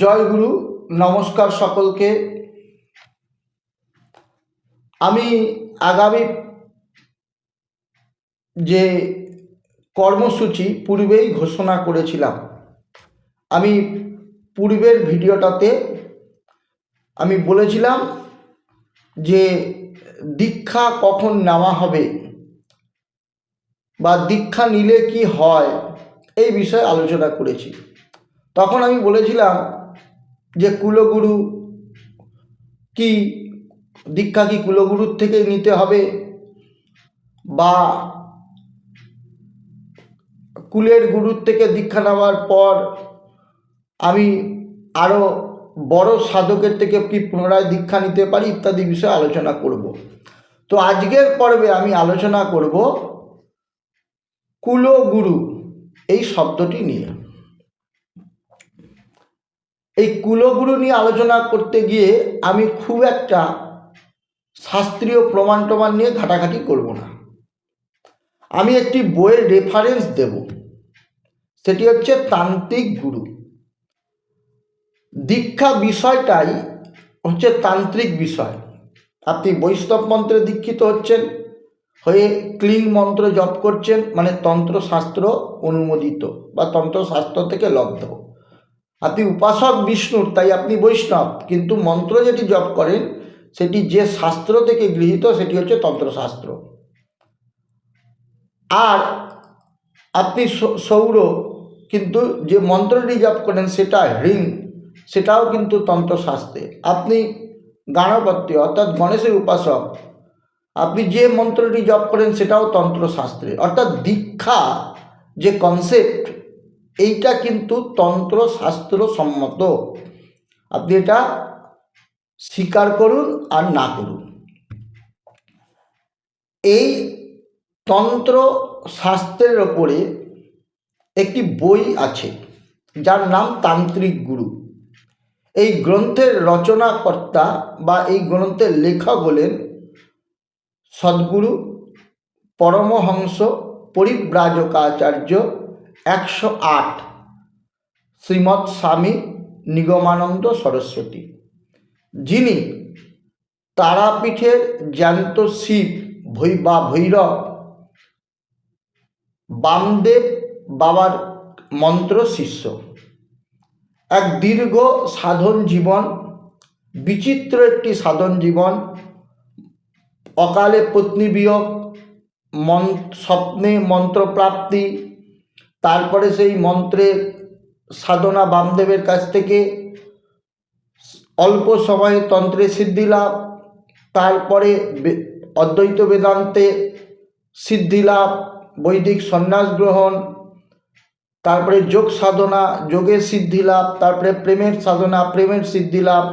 জয় গুরু, নমস্কার সকলকে। আমি আগামী যে কর্মসূচি পূর্বেই ঘোষণা করেছিলাম, আমি পূর্বের ভিডিওটাতে আমি বলেছিলাম যে দীক্ষা কখন নেওয়া হবে বা দীক্ষা নিলে কি হয় এই বিষয়ে আলোচনা করেছি। তখন আমি বলেছিলাম যে কুলগুরু কি, দীক্ষা কি কুলগুরুর থেকে নিতে হবে বা কুলের গুরুর থেকে দীক্ষা নেওয়ার পর আমি আরও বড় সাধকের থেকে কি পুনরায় দীক্ষা নিতে পারি ইত্যাদি বিষয়ে আলোচনা করব। তো আজকের পর্বে আমি আলোচনা করব কুলগুরু এই শব্দটি নিয়ে। এই কুলগুরু নিয়ে আলোচনা করতে গিয়ে আমি খুব একটা শাস্ত্রীয় প্রমাণ নিয়ে ঘাটাঘাটি করব না। আমি একটি বইয়ের রেফারেন্স দেব, সেটি হচ্ছে তান্ত্রিক গুরু। দীক্ষা বিষয়টাই হচ্ছে তান্ত্রিক বিষয়। আপনি বৈষ্ণব মন্ত্রে দীক্ষিত হচ্ছেন, হয়ে ক্লিং মন্ত্র জপ করছেন, মানে তন্ত্রশাস্ত্র অনুমোদিত বা তন্ত্রশাস্ত্র থেকে লব্ধ। আপনি উপাসক বিষ্ণুর, তাই আপনি বৈষ্ণব, কিন্তু মন্ত্র যেটি জপ করেন সেটি যে শাস্ত্র থেকে গৃহীত সেটি হচ্ছে তন্ত্রশাস্ত্র। আর আপনি সৌর, কিন্তু যে মন্ত্রটি জপ করেন সেটা হ্রিং, সেটাও কিন্তু তন্ত্রশাস্ত্রে। আপনি গণপতি অর্থাৎ গণেশের উপাসক, আপনি যে মন্ত্রটি জপ করেন সেটাও তন্ত্রশাস্ত্রে। অর্থাৎ দীক্ষা যে কনসেপ্ট, এইটা কিন্তু তন্ত্রশাস্ত্র সম্মত। আপনি এটা স্বীকার করুন আর না করুন। এই তন্ত্র শাস্ত্রের ওপরে একটি বই আছে যার নাম তান্ত্রিক গুরু। এই গ্রন্থের রচনাকর্তা বা এই গ্রন্থের লেখক হলেন সদ্গুরু পরমহংস পরিব্রাজকাচার্য 108 শ্রীমৎ স্বামী নিগমানন্দ সরস্বতী, যিনি তারাপীঠের জ্যান্ত শিব বা ভৈরব বামদেব বাবার মন্ত্র শিষ্য। এক দীর্ঘ সাধন জীবন, বিচিত্র একটি সাধন জীবন। অকালে পত্নী বিয়োগ, স্বপ্নে মন্ত্রপ্রাপ্তি, তারপরে সেই মন্ত্রের সাধনা বামদেবের কাছ থেকে, অল্প সময়ে তন্ত্রে সিদ্ধি লাভ, তারপরে অদ্বৈত বেদান্তে সিদ্ধি লাভ, বৈদিক সন্ন্যাস গ্রহণ, তারপরে যোগ সাধনা, যোগের সিদ্ধি লাভ, তারপরে প্রেমের সাধনা, প্রেমের সিদ্ধি লাভ,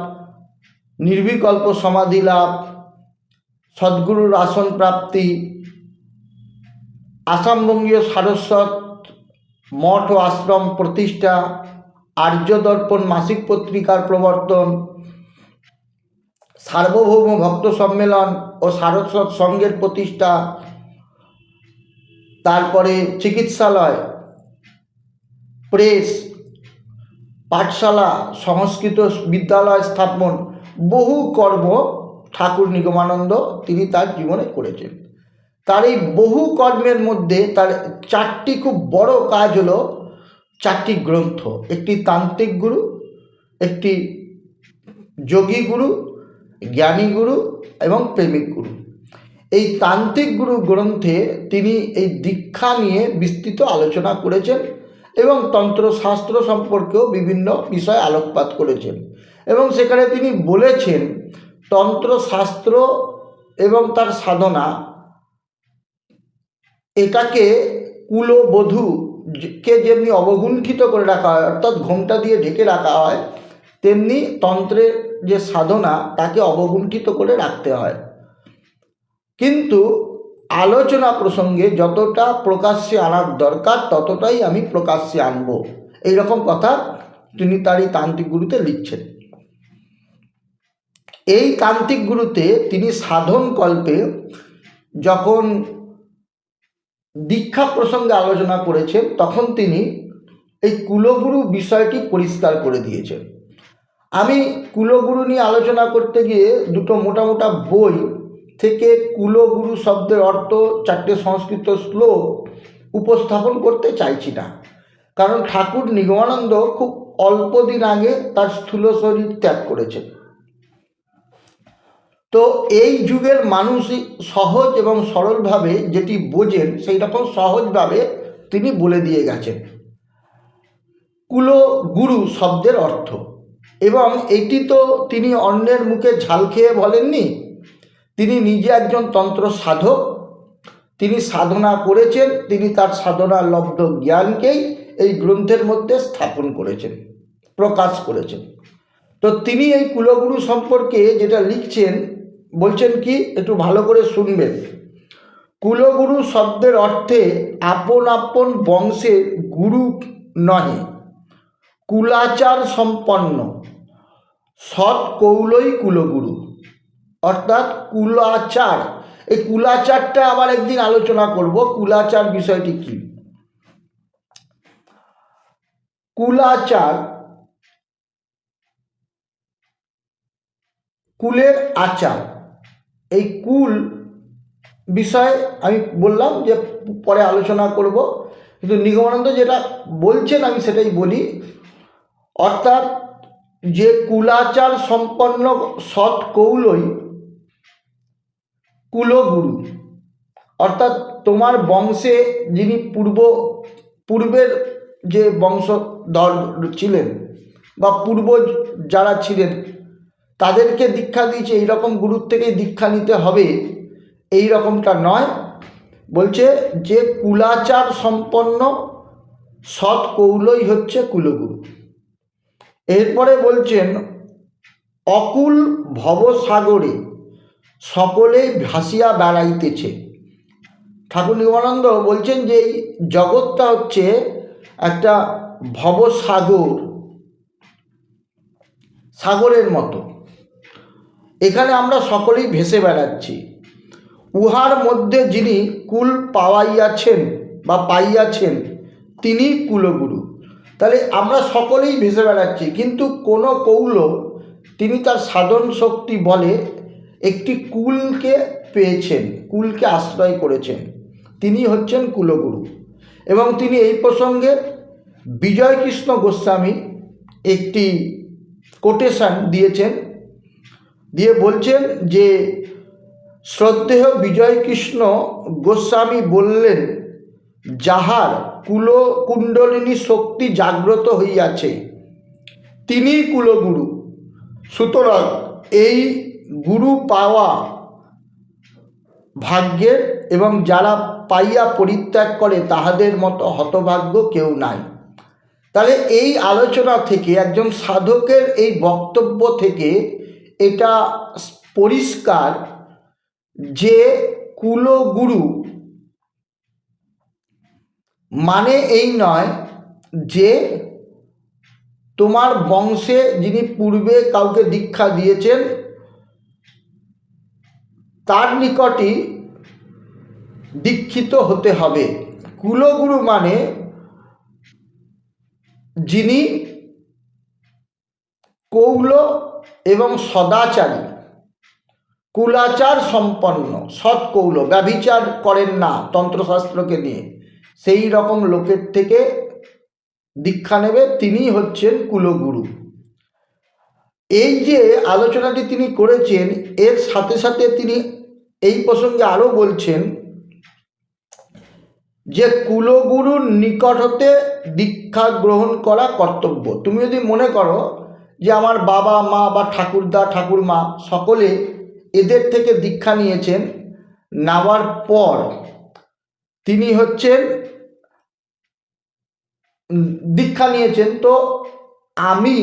নির্বিকল্প সমাধি লাভ, সদ্গুরুর আসন প্রাপ্তি, আসামবঙ্গীয় সারস্বত মঠ ও আশ্রম প্রতিষ্ঠা, আর্যদর্পণ মাসিক পত্রিকার প্রবর্তন, সার্বভৌম ভক্ত সম্মেলন ও সারস্বত সংঘের প্রতিষ্ঠা, তারপরে চিকিৎসালয়, প্রেস, পাঠশালা, সংস্কৃত বিদ্যালয় স্থাপন, বহু কর্ম ঠাকুর নিগমানন্দ তিনি তার জীবনে করেছেন। তার এই বহু কর্মের মধ্যে তার চারটি খুব বড় কাজ হলো চারটি গ্রন্থ। একটি তান্ত্রিক গুরু, একটি যোগী গুরু, জ্ঞানী গুরু এবং প্রেমিক গুরু। এই তান্ত্রিক গুরু গ্রন্থে তিনি এই দীক্ষা নিয়ে বিস্তৃত আলোচনা করেছেন এবং তন্ত্রশাস্ত্র সম্পর্কেও বিভিন্ন বিষয়ে আলোকপাত করেছেন। এবং সেখানে তিনি বলেছেন তন্ত্রশাস্ত্র এবং তার সাধনা, এটাকে কুলবধূকে যেমনি অবগুণ্ঠিত করে রাখা হয়, অর্থাৎ ঘোমটা দিয়ে ঢেকে রাখা হয়, তেমনি তন্ত্রের যে সাধনা তাকে অবগুণ্ঠিত করে রাখতে হয়। কিন্তু আলোচনা প্রসঙ্গে যতটা প্রকাশ্যে আনার দরকার ততটাই আমি প্রকাশ্যে আনব, এইরকম কথা তিনি তার এই তান্ত্রিক গুরুতে লিখছেন। এই তান্ত্রিক গুরুতে তিনি সাধন কল্পে যখন দীক্ষা প্রসঙ্গে আলোচনা করেছেন তখন তিনি এই কুলগুরু বিষয়টি পরিষ্কার করে দিয়েছেন। আমি কুলগুরু নিয়ে আলোচনা করতে গিয়ে দুটো মোটা মোটা বই থেকে কুলগুরু শব্দের অর্থ, 4টে সংস্কৃত শ্লোক উপস্থাপন করতে চাইছি না, কারণ ঠাকুর নিগমানন্দ খুব অল্প দিন আগে তার স্থূল শরীর ত্যাগ করেছেন। তো এই যুগের মানুষই সহজ এবং সরলভাবে যেটি বোঝেন সেই রকম সহজভাবে তিনি বলে দিয়ে গেছেন কুলগুরু শব্দের অর্থ। এবং এটি তো তিনি অন্যের মুখে ঝাল খেয়ে বলেননি, তিনি নিজে একজন তন্ত্র সাধক, তিনি সাধনা করেছেন, তিনি তার সাধনার লব্ধ জ্ঞানকেই এই গ্রন্থের মধ্যে স্থাপন করেছেন, প্রকাশ করেছেন। তো তিনি এই কুলগুরু সম্পর্কে যেটা লিখছেন, বলছেন কি, একটু ভালো করে শুনবেন। কুলগুরু শব্দের অর্থে আপন আপন বংশের গুরু নহে, কুলাচার সম্পন্ন সৎ কৌলই কুলগুরু। অর্থাৎ কুলাচার, এই কুলাচারটা আবার একদিন আলোচনা করব, কুলাচার বিষয়টি কি। কুলাচার, কুলের আচার, এই কুল বিষয়ে আমি বললাম যে পরে আলোচনা করব, কিন্তু নিগমানন্দ যেটা বলছেন আমি সেটাই বলি। অর্থাৎ যে কুলাচার সম্পন্ন সৎ কৌলই কুলগুরু। অর্থাৎ তোমার বংশে যিনি পূর্বের যে বংশধর ছিলেন বা পূর্ব যারা ছিলেন তাদেরকে দীক্ষা দিয়েছে, এইরকম গুরুর থেকেই দীক্ষা নিতে হবে এই রকমটা নয়। বলছে যে কুলাচার সম্পন্ন সৎ কৌলই হচ্ছে কুলগুরু। এরপরে বলছেন অকুল ভবসাগরে সকলেই ভাসিয়া বেড়াইতেছে। ঠাকুর নিগমানন্দ বলছেন যে এই জগৎটা হচ্ছে একটা ভবসাগর, সাগরের মতো, এখানে আমরা সকলেই ভেসে বেড়াচ্ছি। উহার মধ্যে যিনি কুল পাওয়াইয়াছেন বা পাইয়াছেন তিনি কুলগুরু। তাহলে আমরা সকলেই ভেসে বেড়াচ্ছি, কিন্তু কোনো কৌল তিনি তার সাধন শক্তি বলে একটি কুলকে পেয়েছেন, কুলকে আশ্রয় করেছেন, তিনি হচ্ছেন কুলগুরু। এবং তিনি এই প্রসঙ্গে বিজয়কৃষ্ণ গোস্বামী একটি কোটেশন দিয়েছেন, দিয়ে বলছেন যে শ্রদ্ধেয় বিজয়কৃষ্ণ গোস্বামী বললেন, যাহার কুলকুণ্ডলিনী শক্তি জাগ্রত হইয়াছে তিনি কুলগুরু। সুতরাং এই গুরু পাওয়া ভাগ্যের, এবং যারা পাইয়া পরিত্যাগ করে তাহাদের মতো হতভাগ্য কেউ নাই। তাহলে এই আলোচনা থেকে, একজন সাধকের এই বক্তব্য থেকে এটা পরিষ্কার যে কুলগুরু মানে এই নয় যে তোমার বংশে যিনি পূর্বে কাউকে দীক্ষা দিয়েছেন তার নিকটই দীক্ষিত হতে হবে। কুলগুরু মানে যিনি কৌল এবং সদাচারী, কুলাচার সম্পন্ন, সৎ কৌল, ব্যভিচার করেন না তন্ত্রশাস্ত্রকে নিয়ে, সেই রকম লোকের থেকে দীক্ষা নেবে, তিনি হচ্ছেন কুলগুরু। এই যে আলোচনাটি তিনি করেছেন, এর সাথে সাথে তিনি এই প্রসঙ্গে আরও বলছেন যে কুলগুরুর নিকট হতে দীক্ষা গ্রহণ করা কর্তব্য। তুমি যদি মনে করো যে আমার বাবা মা বা ঠাকুরদা ঠাকুরমা সকলে এদের থেকে দীক্ষা নিয়েছেন, নেওয়ার পর তিনি হচ্ছেন দীক্ষা নিয়েছেন, তো আমি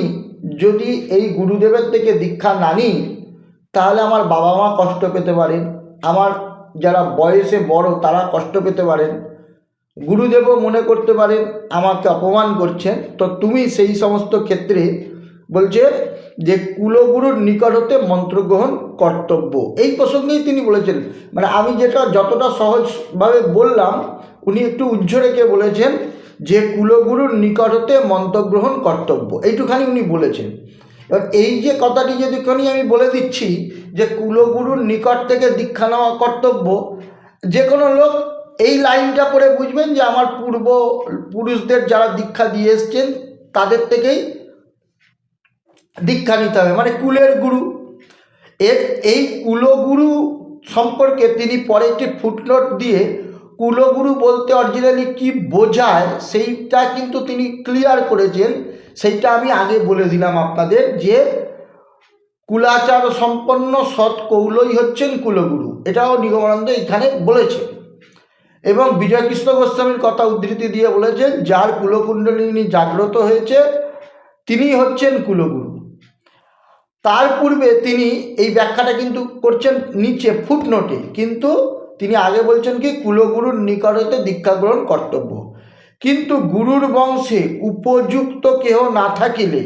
যদি এই গুরুদেবের থেকে দীক্ষা না নিই তাহলে আমার বাবা মা কষ্ট পেতে পারেন, আমার যারা বয়সে বড় তারা কষ্ট পেতে পারেন, গুরুদেবও মনে করতে পারেন আমাকে অপমান করছেন। তো তুমি সেই সমস্ত ক্ষেত্রে বলছে যে কুলগুরুর নিকট হতে মন্ত্রগ্রহণ কর্তব্য, এই প্রসঙ্গেই তিনি বলেছেন। মানে আমি যেটা যতটা সহজভাবে বললাম, উনি একটু উজ্জ্ব রেখে বলেছেন যে কুলগুরুর নিকট হতে মন্ত্রগ্রহণ কর্তব্য, এইটুখানি উনি বলেছেন। এবার এই যে কথাটি যদি কোনি আমি বলে দিচ্ছি যে কুলগুরুর নিকট থেকে দীক্ষা নেওয়া কর্তব্য, যে কোনো লোক এই লাইনটা পড়ে বুঝবেন যে আমার পূর্বপুরুষদের যারা দীক্ষা দিয়ে এসছেন তাদের থেকেই দীক্ষা নিতে হবে, মানে কুলের গুরু। এই কুলগুরু সম্পর্কে তিনি পরে একটি ফুটনোট দিয়ে কুলগুরু বলতে অরিজিনালি কি বোঝায় সেইটা কিন্তু তিনি ক্লিয়ার করেছেন। সেইটা আমি আগে বলে দিলাম আপনাদের যে কুলাচার সম্পন্ন সৎ কৌলই হচ্ছেন কুলগুরু, এটাও নিগমানন্দ এখানে বলেছেন। এবং বিজয়কৃষ্ণ গোস্বামীর কথা উদ্ধৃতি দিয়ে বলেছেন যার কুলকুণ্ডলিনী জাগ্রত হয়েছে তিনি হচ্ছেন কুলগুরু। তার পূর্বে তিনি এই ব্যাখ্যাটা কিন্তু করছেন নিচে ফুটনোটে, কিন্তু তিনি আগে বলছেন কি কুলগুরুর নিকট হতে দীক্ষা গ্রহণ কর্তব্য, কিন্তু গুরুর বংশে উপযুক্ত কেহ না থাকিলে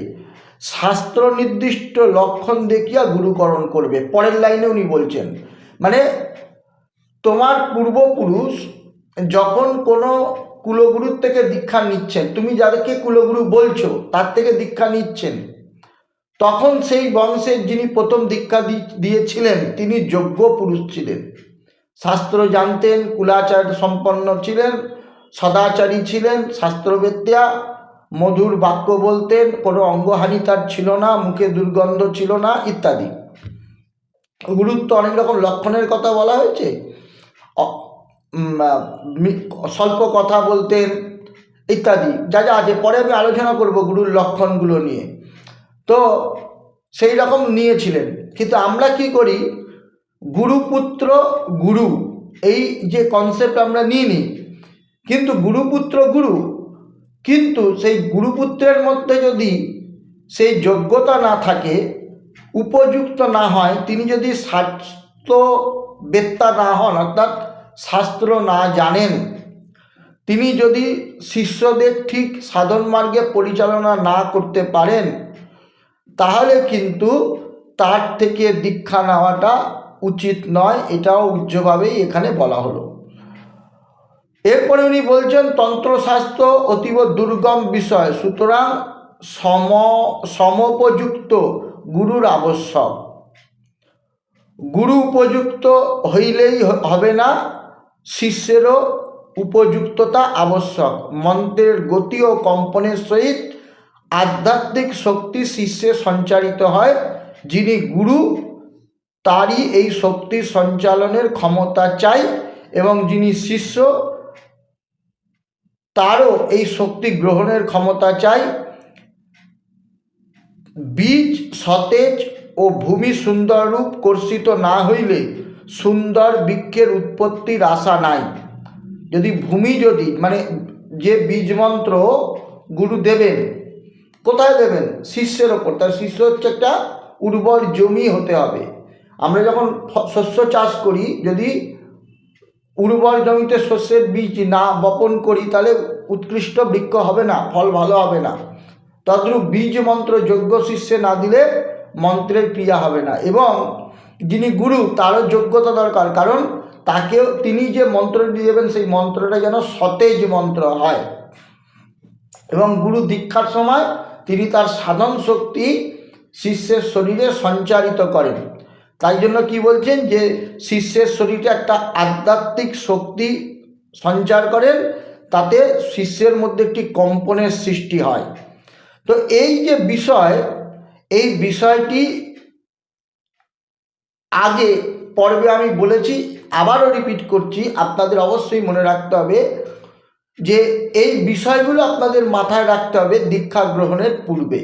শাস্ত্র নির্দিষ্ট লক্ষণ দেখিয়া গুরুকরণ করবে। পরের লাইনে উনি বলছেন মানে তোমার পূর্বপুরুষ যখন কোনো কুলগুরুর থেকে দীক্ষা নিচ্ছেন, তুমি যাদেরকে কুলগুরু বলছো তার থেকে দীক্ষা নিচ্ছেন, তখন সেই বংশের যিনি প্রথম দীক্ষা দিয়েছিলেন তিনি যোগ্য পুরুষ ছিলেন, শাস্ত্র জানতেন, কুলাচার সম্পন্ন ছিলেন, সদাচারী ছিলেন, শাস্ত্রবেত্তা, মধুর বাক্য বলতেন, কোনো অঙ্গহানি তার ছিল না, মুখে দুর্গন্ধ ছিল না ইত্যাদি। গুরুত্ব অনেক রকম লক্ষণের কথা বলা হয়েছে, স্বল্প কথা বলতেন ইত্যাদি যা যা আছে, পরে আমি আলোচনা করব গুরুর লক্ষণগুলো নিয়ে। তো সেই রকম নিয়েছিলেন, কিন্তু আমরা কি করি গুরুপুত্র গুরু এই যে কনসেপ্ট আমরা নিয়ে নিই, কিন্তু গুরুপুত্র গুরু, কিন্তু সেই গুরুপুত্রের মধ্যে যদি সেই যোগ্যতা না থাকে, উপযুক্ত না হয়, তিনি যদি শাস্ত্রবেত্তা না হন অর্থাৎ শাস্ত্র না জানেন, তিনি যদি শিষ্যদের ঠিক সাধন মার্গে পরিচালনা না করতে পারেন, তাহলে কিন্তু তার থেকে দীক্ষা নেওয়াটা উচিত নয়, এটাও উচ্চভাবেই এখানে বলা হলো। এরপরে উনি বলছেন তন্ত্রশাস্ত্র অতীব দুর্গম বিষয়, সুতরাং সমোপযুক্ত গুরুর আবশ্যক। গুরু উপযুক্ত হইলেই হবে না, শিষ্যেরও উপযুক্ততা আবশ্যক। মন্ত্রের গতি ও কম্পনের সহিত আধ্যাত্মিক শক্তি শিষ্যে সঞ্চারিত হয়, যিনি গুরু তারই এই শক্তি সঞ্চালনের ক্ষমতা চাই, এবং যিনি শিষ্য তারও এই শক্তি গ্রহণের ক্ষমতা চাই। বীজ সতেজ ও ভূমি সুন্দর রূপ কর্ষিত না হইলে সুন্দর বৃক্ষের উৎপত্তির আশা নাই। যদি ভূমি যদি মানে যে বীজ মন্ত্র গুরু দেবেন, কোথায় দেবেন? শিষ্যের ওপর। তার শিষ্য হচ্ছে একটা উর্বর জমি হতে হবে। আমরা যখন শস্য চাষ করি, যদি উর্বর জমিতে শস্যের বীজ না বপন করি তাহলে উৎকৃষ্ট বৃক্ষ হবে না, ফল ভালো হবে না। তদ্রূপ বীজ মন্ত্র যোগ্য শিষ্যে না দিলে মন্ত্রের ক্রিয়া হবে না, এবং যিনি গুরু তারও যোগ্যতা দরকার, কারণ তাকেও তিনি যে মন্ত্রটি দেবেন সেই মন্ত্রটা যেন সতেজ মন্ত্র হয়। এবং গুরু দীক্ষার সময় তিনি তার সাধন শক্তি শিষ্যের শরীরে সঞ্চারিত করেন। তাই জন্য কি বলছেন যে শিষ্যের শরীরে একটা আধ্যাত্মিক শক্তি সঞ্চার করেন, তাতে শিষ্যের মধ্যে একটি কম্পনের সৃষ্টি হয়। তো এই যে বিষয়, এই বিষয়টি আগে পর্বে আমি বলেছি, আবারও রিপিট করছি, আপনাদের অবশ্যই মনে রাখতে হবে যে এই বিষয়গুলো আপনাদের মাথায় রাখতে হবে দীক্ষা গ্রহণের পূর্বে।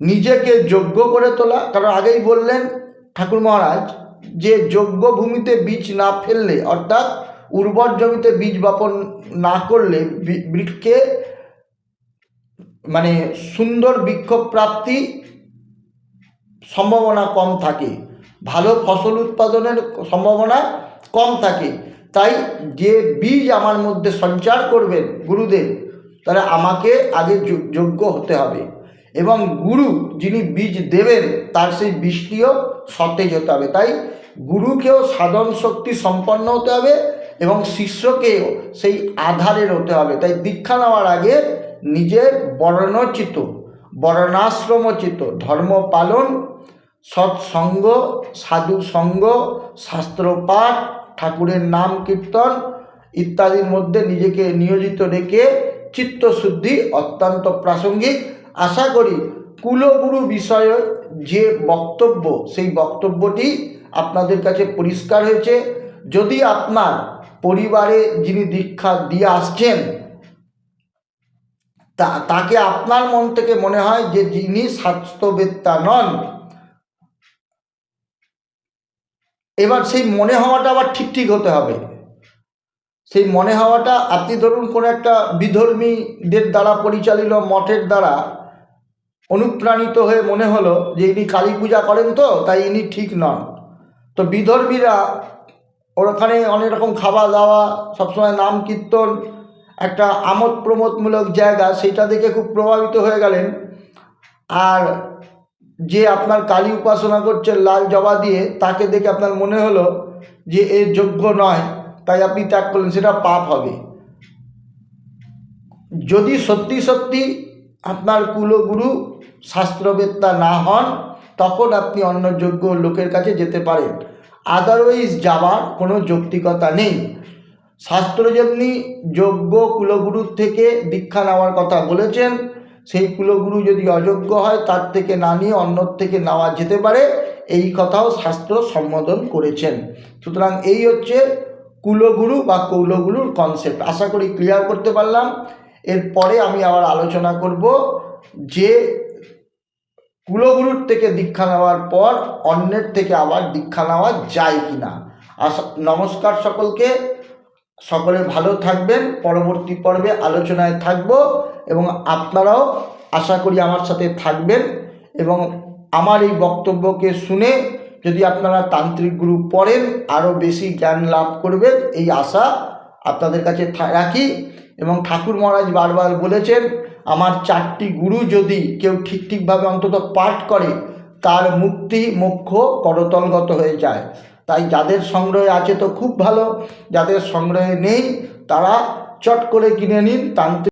নিজেকে যোগ্য করে তোলা, কারণ আগেই বললেন ঠাকুর মহারাজ যে যোগ্য ভূমিতে বীজ না ফেললে, অর্থাৎ উর্বর জমিতে বীজ বপন না করলে বৃক্ষে মানে সুন্দর বৃক্ষ প্রাপ্তি সম্ভাবনা কম থাকে, ভালো ফসল উৎপাদনের সম্ভাবনা কম থাকে। তাই যে বীজ আমার মধ্যে সঞ্চার করবেন গুরুদেব, তাহলে আমাকে আগে যোগ্য হতে হবে, এবং গুরু যিনি বীজ দেবেন তার সেই বীজটিও সতেজ হতে হবে। তাই গুরুকেও সাধন শক্তি সম্পন্ন হতে হবে এবং শিষ্যকেও সেই আধারের হতে হবে। তাই দীক্ষা নেওয়ার আগে নিজের বর্ণচিত বর্ণাশ্রমোচিত ধর্ম পালন, সৎসঙ্গ, সাধু সঙ্গ, শাস্ত্রপাঠ, ঠাকুরের নাম কীর্তন ইত্যাদির মধ্যে নিজেকে নিয়োজিত রেখে চিত্তশুদ্ধি অত্যন্ত প্রাসঙ্গিক। আশা করি কুলগুরু বিষয়ে যে বক্তব্য, সেই বক্তব্যটি আপনাদের কাছে পরিষ্কার হয়েছে। যদি আপনার পরিবারে যিনি দীক্ষা দিয়ে আসছেন তাকে আপনার মন থেকে মনে হয় যে যিনি স্বাস্থ্যবেত্তা নন, এবার সেই মনে হওয়াটা আবার ঠিক হতে হবে। সেই মনে হওয়াটা, আপনি ধরুন কোনো একটা বিধর্মীদের দ্বারা পরিচালিত মঠের দ্বারা অনুপ্রাণিত হয়ে মনে হলো যে ইনি কালী পূজা করেন, তো তাই ইনি ঠিক নন। তো বিধর্মীরা ওখানে অনেক রকম খাওয়া দাওয়া, সবসময় নাম কীর্তন, একটা আমোদ প্রমোদমূলক জায়গা, সেটা দেখে খুব প্রভাবিত হয়ে গেলেন। আর যে আপনার কালী উপাসনা করছে লাল জবা দিয়ে, তাকে দেখে আপনার মনে হলো যে এ যোগ্য নয়, তাই আপনি ত্যাগ করলেন, সেটা পাপ হবে। যদি সত্যি সত্যি আপনার কুলগুরু শাস্ত্রবেত্তা না হন, তখন আপনি অন্য যোগ্য লোকের কাছে যেতে পারেন, আদারওয়াইজ যাওয়ার কোনো যৌক্তিকতা নেই। শাস্ত্র যেমনি যোগ্য কুলগুরুর থেকে দীক্ষা নেওয়ার কথা বলেছেন, সেই কুলগুরু যদি অযোগ্য হয় তার থেকে না নিয়ে অন্যর থেকে নেওয়া যেতে পারে, এই কথাও শাস্ত্র সম্বোধন করেছেন। সুতরাং এই হচ্ছে কুলগুরু বা কৌলগুরুর কনসেপ্ট। আশা করি ক্লিয়ার করতে পারলাম। এরপরে আমি আবার আলোচনা করব যে কুলগুরুর থেকে দীক্ষা নেওয়ার পর অন্যের থেকে আবার দীক্ষা নেওয়া যায় কি না। নমস্কার সকলকে, সকলে ভালো থাকবেন। পরবর্তী পর্বে আলোচনায় থাকব এবং আপনারাও আশা করি আমার সাথে থাকবেন এবং আমার এই বক্তব্যকে শুনে যদি আপনারা তান্ত্রিক গুরু পড়েন আরও বেশি জ্ঞান লাভ করবেন, এই আশা আপনাদের কাছে রাখি। এবং ঠাকুর মহারাজ বারবার বলেছেন, আমার 4টি গুরু যদি কেউ ঠিকভাবে অন্তত পাঠ করে, তার মুক্তি মোক্ষ করতলগত হয়ে যায়। তাই যাদের সংগ্রহে আছে তো খুব ভালো, যাদের সংগ্রহে নেই তারা চট করে কিনে নিন তান্ত্রিক